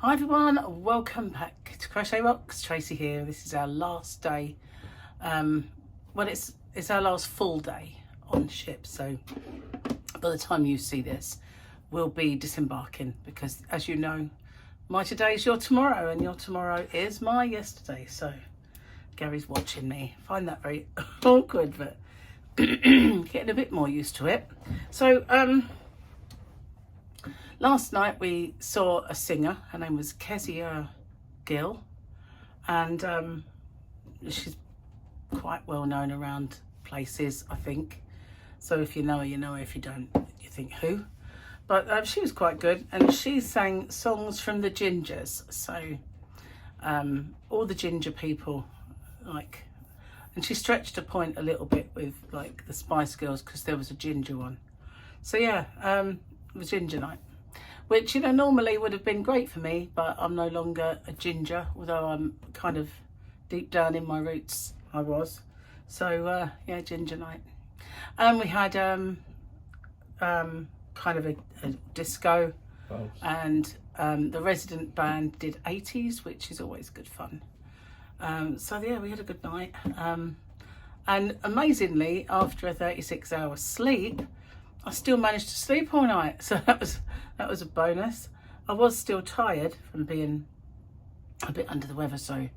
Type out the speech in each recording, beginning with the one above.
Hi everyone, welcome back to Crochet Rocks. Tracy here. This is our last day. Well, it's our last full day on ship. So by the time you see this, we'll be disembarking because, as you know, my today is your tomorrow, and your tomorrow is my yesterday. So Gary's watching me. I find that very awkward, but getting a bit more used to it. So last night we saw a singer. Her name was Kezia Gill, and she's quite well known around places, I think. So if you know her, you know her. If you don't, you think who. But she was quite good, and she sang songs from the Gingers. So all the ginger people, like, and she stretched a point a little bit with like the Spice Girls because there was a ginger one. So yeah, it was ginger night, which, you know, normally would have been great for me, but I'm no longer a ginger, although I'm kind of deep down in my roots, I was. So yeah, ginger night. And we had kind of a disco, and the resident band did 80s, which is always good fun. So yeah, we had a good night. And amazingly, after a 36-hour sleep, I still managed to sleep all night. So that was a bonus. I was still tired from being a bit under the weather, so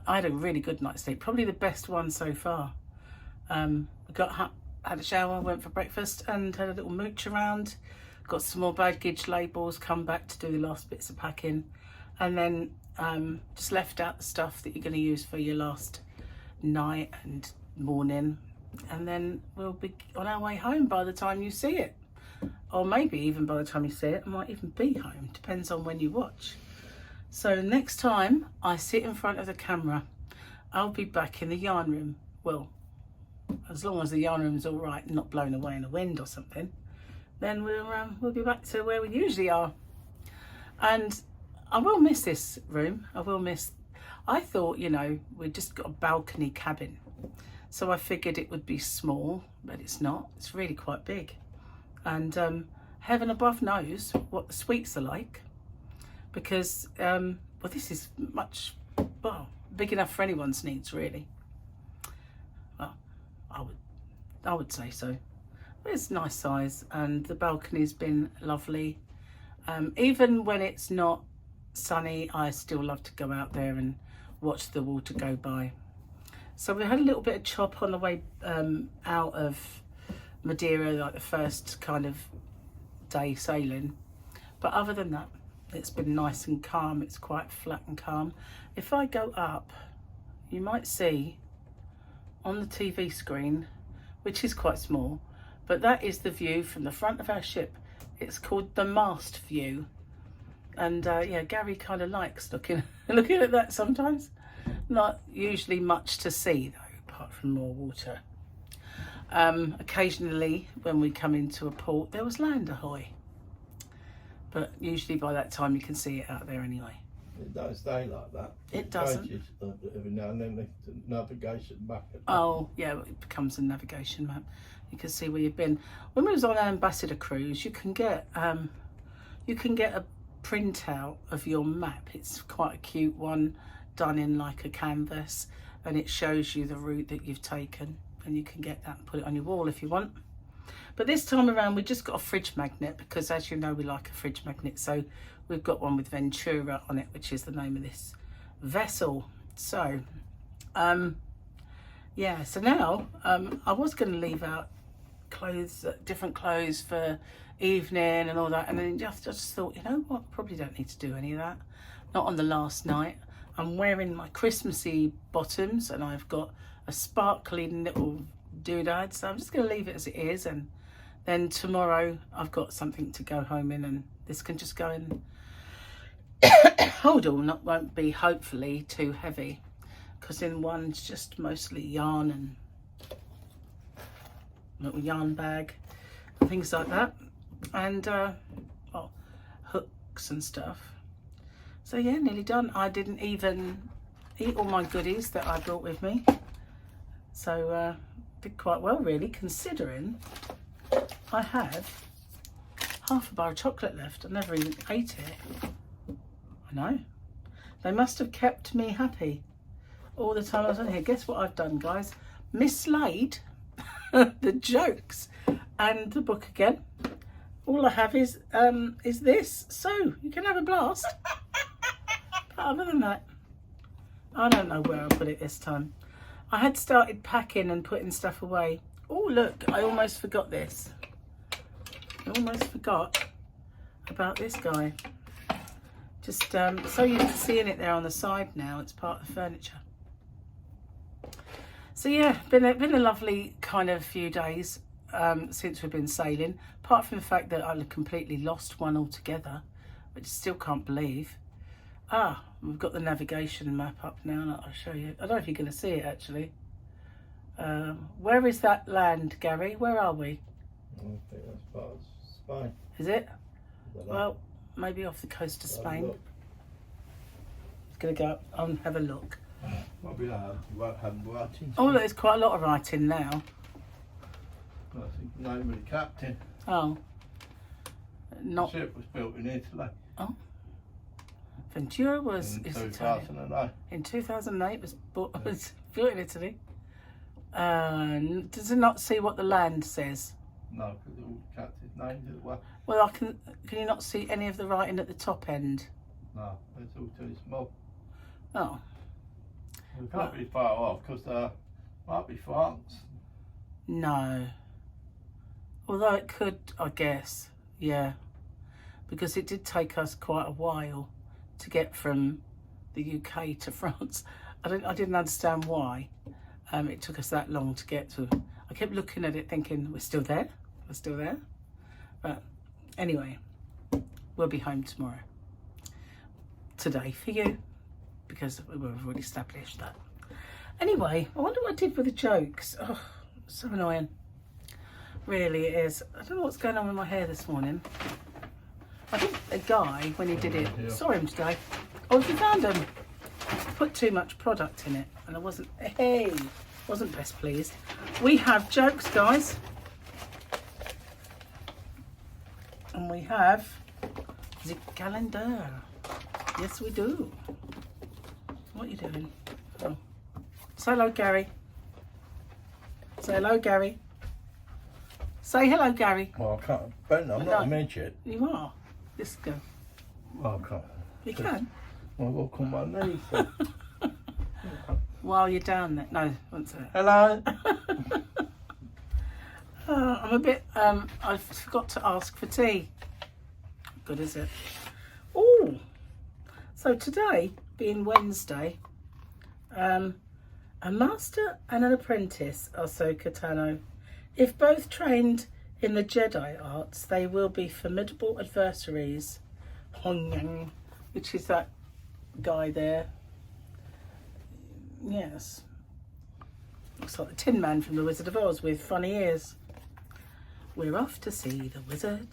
I had a really good night's sleep, probably the best one so far. Had a shower, went for breakfast, and had a little mooch around. Got some more baggage labels, come back to do the last bits of packing, and then just left out the stuff that you're going to use for your last night and morning, and then we'll be on our way home by the time you see it, or maybe even by the time you see it, I might even be home, depends on when you watch. So next time I sit in front of the camera, I'll be back in the yarn room. Well, as long as the yarn room's all right and not blown away in the wind or something, then we'll be back to where we usually are. And I will miss this room. I thought, you know, we'd just got a balcony cabin, so I figured it would be small, but it's not. It's really quite big. And heaven above knows what the suites are like, because well, this is big enough for anyone's needs, really. Well, I would say so. It's a nice size, and the balcony's been lovely. Even when it's not sunny, I still love to go out there and watch the water go by. So we had a little bit of chop on the way out of Madeira, like the first kind of day sailing. But other than that, it's been nice and calm. It's quite flat and calm. If I go up, you might see on the TV screen, which is quite small, but that is the view from the front of our ship. It's called the mast view. And yeah, Gary kind of likes looking at that sometimes. Not usually much to see though, apart from more water. Occasionally when we come into a port, there was land, Ahoy. But usually by that time you can see it out there anyway. It don't stay like that. It doesn't. Changes every now and then the navigation map. Oh yeah, it becomes a navigation map. You can see where you've been. When we was on an ambassador cruise, you can get a printout of your map. It's quite a cute one, done in like a canvas, and it shows you the route that you've taken, and you can get that and put it on your wall if you want. But this time around we just got a fridge magnet, because as you know, we like a fridge magnet. So we've got one with Ventura on it, which is the name of this vessel. So yeah, so now I was going to leave out clothes, different clothes for evening and all that, and then just thought, you know what, probably don't need to do any of that, not on the last night. I'm wearing my Christmassy bottoms, and I've got a sparkly little doodad, so I'm just going to leave it as it is, and then tomorrow I've got something to go home in, and this can just go in hold on, won't be hopefully too heavy, because in one's just mostly yarn and little yarn bag and things like that, and well, hooks and stuff. So yeah, nearly done. I didn't even eat all my goodies that I brought with me, so did quite well really, considering I have half a bar of chocolate left. I never even ate it. I know. They must have kept me happy all the time I was on here. Guess what I've done, guys? Mislaid the jokes and the book again. All I have is this. So you can have a blast. But other than that, I don't know where I'll put it this time. I had started packing and putting stuff away. Oh, look, I almost forgot this. I almost forgot about this guy. Just so you're seeing it there on the side now. It's part of the furniture. So yeah, been a lovely kind of few days since we've been sailing. Apart from the fact that I completely lost one altogether, which I still can't believe. Ah, we've got the navigation map up now, and I'll show you. I don't know if you're going to see it actually. Where is that land, Gary? Where are we? I think that's part of Spain. Is it? Well, maybe off the coast of Spain. It's going to go up and have a look. Probably have writing. Oh, look, there's quite a lot of writing now. I think the name of the captain. Oh. The Not. ship was built in Italy. Oh. Ventura was In is 2008. in 2008 was built in Italy. Does it not see what the land says? No, because all the captain's names as well. Well, can you not see any of the writing at the top end? No, it's all too small. Oh. We can't be far off because might be France. No. Although it could, I guess, yeah. Because it did take us quite a while to get from the UK to France. I didn't understand why it took us that long to get to. I kept looking at it thinking, we're still there? We're still there? But anyway, we'll be home tomorrow. Today for you, because we've already established that. Anyway, I wonder what I did with the jokes. Oh, so annoying. Really it is. I don't know what's going on with my hair this morning. I think a guy, when he did it, saw him today. Oh, if you found him, put too much product in it, and I wasn't best pleased. We have jokes, guys. And we have the calendar. Yes, we do. What are you doing? Oh. Say hello, Gary. Say hello, Gary. Say hello, Gary. Well, I can't. Ben, I'm not a midget. You are. Let's go. Well, I can't. You can. I'll walk on my knees. While you're down there. No, once there. Hello. I'm a bit, I forgot to ask for tea. Good, is it? Oh, so today, being Wednesday, a master and an apprentice are Ahsoka Tano. If both trained in the Jedi arts, they will be formidable adversaries. Hong, which is that guy there. Yes. Looks like the Tin Man from The Wizard of Oz with funny ears. We're off to see the wizard.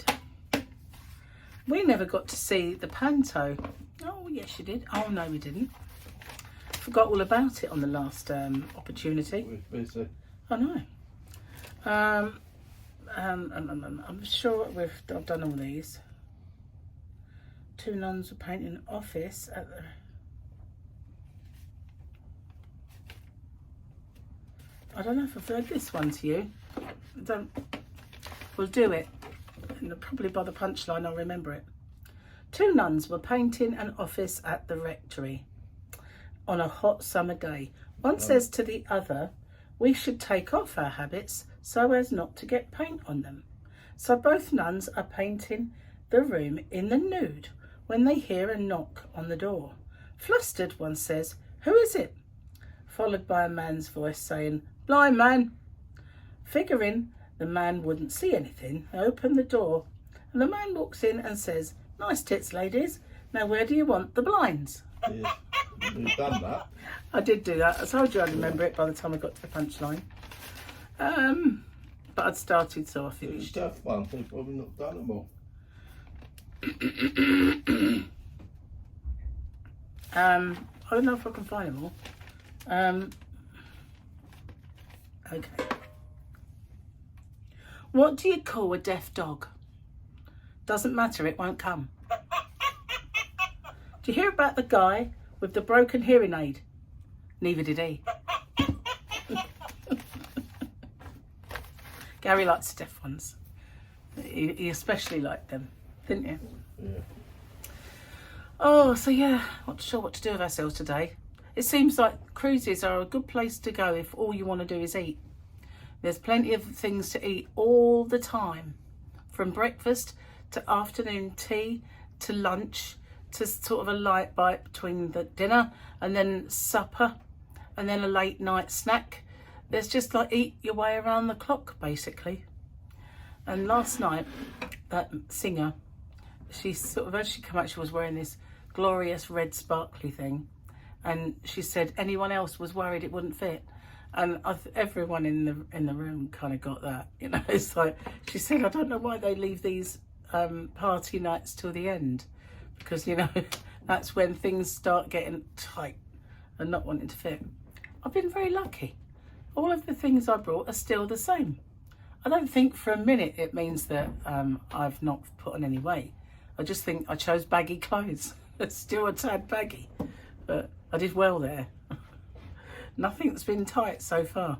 We never got to see the panto. Oh, yes, you did. Oh, no, we didn't. Forgot all about it on the last opportunity. We're busy. I know. I'm sure I've done all these. Two nuns were painting an office at the... I don't know if I've read this one to you. We'll do it. And probably by the punchline I'll remember it. Two nuns were painting an office at the rectory on a hot summer day. One says to the other, we should take off our habits so as not to get paint on them. So both nuns are painting the room in the nude when they hear a knock on the door. Flustered, one says, who is it? Followed by a man's voice saying, blind man. Figuring the man wouldn't see anything, I open the door and the man walks in and says, nice tits, ladies. Now where do you want the blinds? Yeah, we've done that. I did do that. I told you I'd remember it by the time I got to the punchline. But I'd started, so I finished. It's tough one. We've probably not done them all. I don't know if I can find them all. Okay. What do you call a deaf dog? Doesn't matter, it won't come. Do Do you hear about the guy with the broken hearing aid? Neither did he. Gary likes the deaf ones. He especially liked them, didn't you? Yeah. Oh, so yeah, not sure what to do with ourselves today. It seems like cruises are a good place to go if all you want to do is eat. There's plenty of things to eat all the time, from breakfast to afternoon tea to lunch to sort of a light bite between the dinner and then supper and then a late night snack. There's just like eat your way around the clock basically. And last night that singer, she sort of, as she came out, she was wearing this glorious red sparkly thing, and she said anyone else was worried it wouldn't fit. And everyone in the room kind of got that, you know. It's like she said, I don't know why they leave these party nights till the end, because you know that's when things start getting tight and not wanting to fit. I've been very lucky. All of the things I brought are still the same. I don't think for a minute it means that I've not put on any weight. I just think I chose baggy clothes. It's still a tad baggy, but I did well there. Nothing's been tight so far.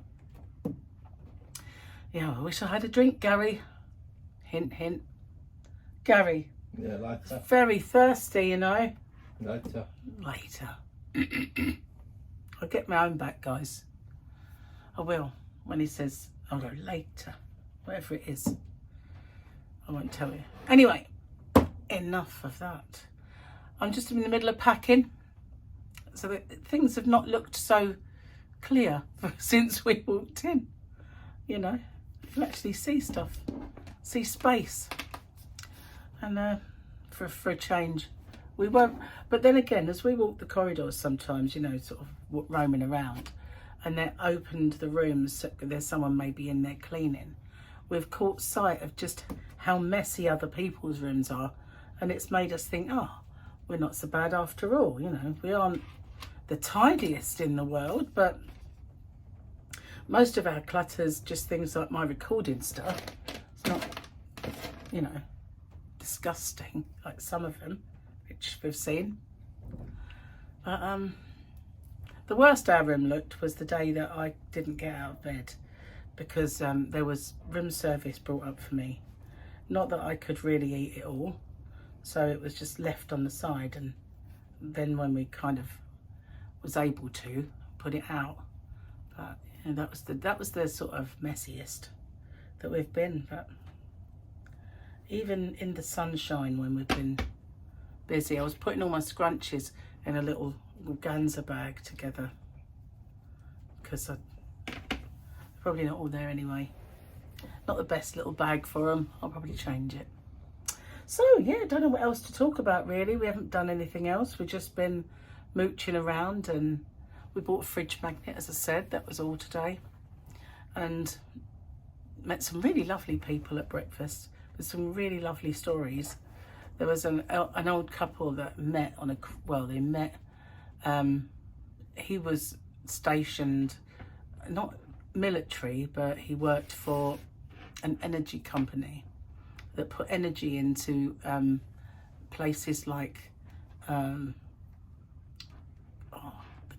Yeah, I wish I had a drink, Gary. Hint, hint. Gary. Yeah, later. Very thirsty, you know. Later. Later. I'll get my own back, guys. I will. When he says, I'll go later. Whatever it is. I won't tell you. Anyway, enough of that. I'm just in the middle of packing. So that things have not looked so clear since we walked in. You know, you can actually see stuff, see space. And for a change, we won't. But then again, as we walk the corridors sometimes, you know, sort of roaming around, and they're opened the rooms, so there's someone maybe in there cleaning, we've caught sight of just how messy other people's rooms are, and it's made us think, oh, we're not so bad after all. You know, we aren't the tidiest in the world, but most of our clutter's just things like my recording stuff. It's not, you know, disgusting like some of them, which we've seen. But the worst our room looked was the day that I didn't get out of bed, because there was room service brought up for me. Not that I could really eat it all, so it was just left on the side, and then when we kind of was able to put it out. But you know, that was the sort of messiest that we've been. But even in the sunshine when we've been busy, I was putting all my scrunchies in a little organza bag together, because they're probably not all there anyway. Not the best little bag for them. I'll probably change it. So yeah, don't know what else to talk about really. We haven't done anything else. We've just been mooching around, and we bought a fridge magnet, as I said. That was all today, and met some really lovely people at breakfast with some really lovely stories. There was an old couple that met on they met, he was stationed, not military, but he worked for an energy company that put energy into places like the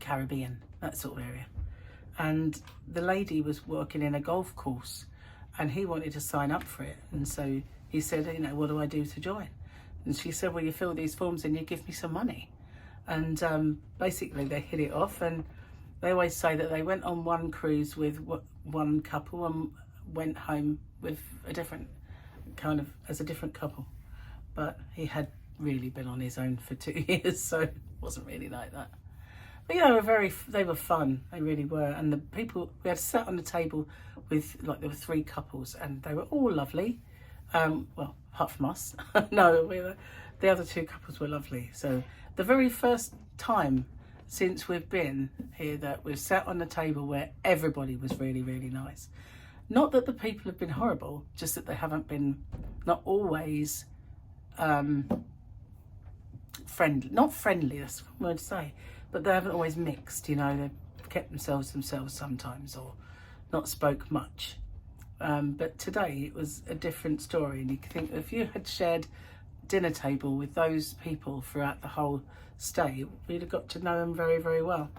Caribbean, that sort of area. And the lady was working in a golf course, and he wanted to sign up for it. And so he said, you know, what do I do to join? And she said, well, you fill these forms and you give me some money. And basically they hit it off, and they always say that they went on one cruise with one couple and went home with a different kind of, as a different couple. But he had really been on his own for 2 years, so it wasn't really like that. But yeah, they were fun, they really were. And the people, we had sat on the table with, like, there were 3 couples, and they were all lovely. Well, apart from us. No, the other 2 couples were lovely. So the very first time since we've been here that we've sat on the table where everybody was really, really nice. Not that the people have been horrible, just that they haven't been, not always friendly. Not friendly, that's what I'm going to say. But they haven't always mixed, you know. They've kept themselves sometimes, or not spoke much. But today it was a different story, and you think if you had shared dinner table with those people throughout the whole stay, we'd have got to know them very, very well.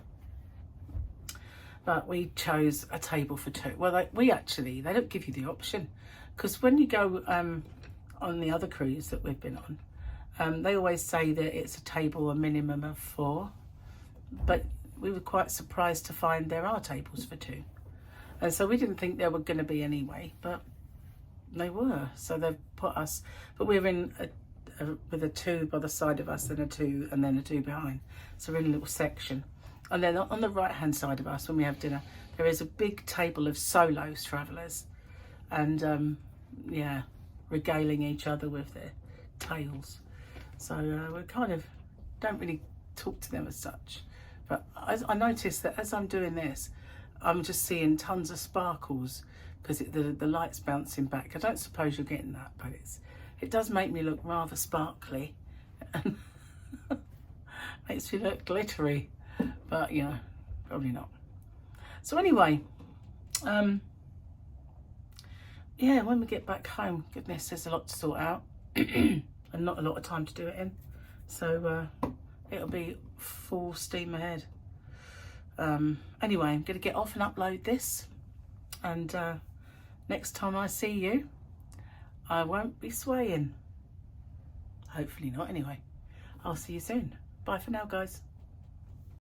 But we chose a table for two. Well, they don't give you the option, because when you go on the other cruise that we've been on, they always say that it's a table a minimum of 4, but we were quite surprised to find there are tables for 2, and so we didn't think there were going to be anyway, but they were. So they've put us, but we're in with a 2 by the side of us and a 2 and then a 2 behind, so we're in a little section. And then on the right hand side of us, when we have dinner, there is a big table of solos travellers, and yeah, regaling each other with their tales. So we kind of don't really talk to them as such. But I noticed that as I'm doing this, I'm just seeing tons of sparkles because the light's bouncing back. I don't suppose you're getting that, but it does make me look rather sparkly and makes me look glittery. But you know, probably not. So anyway, yeah, when we get back home, goodness, there's a lot to sort out and not a lot of time to do it in. So it'll be full steam ahead. Anyway, I'm going to get off and upload this, and next time I see you, I won't be swaying. Hopefully not, anyway. I'll see you soon. Bye for now, guys.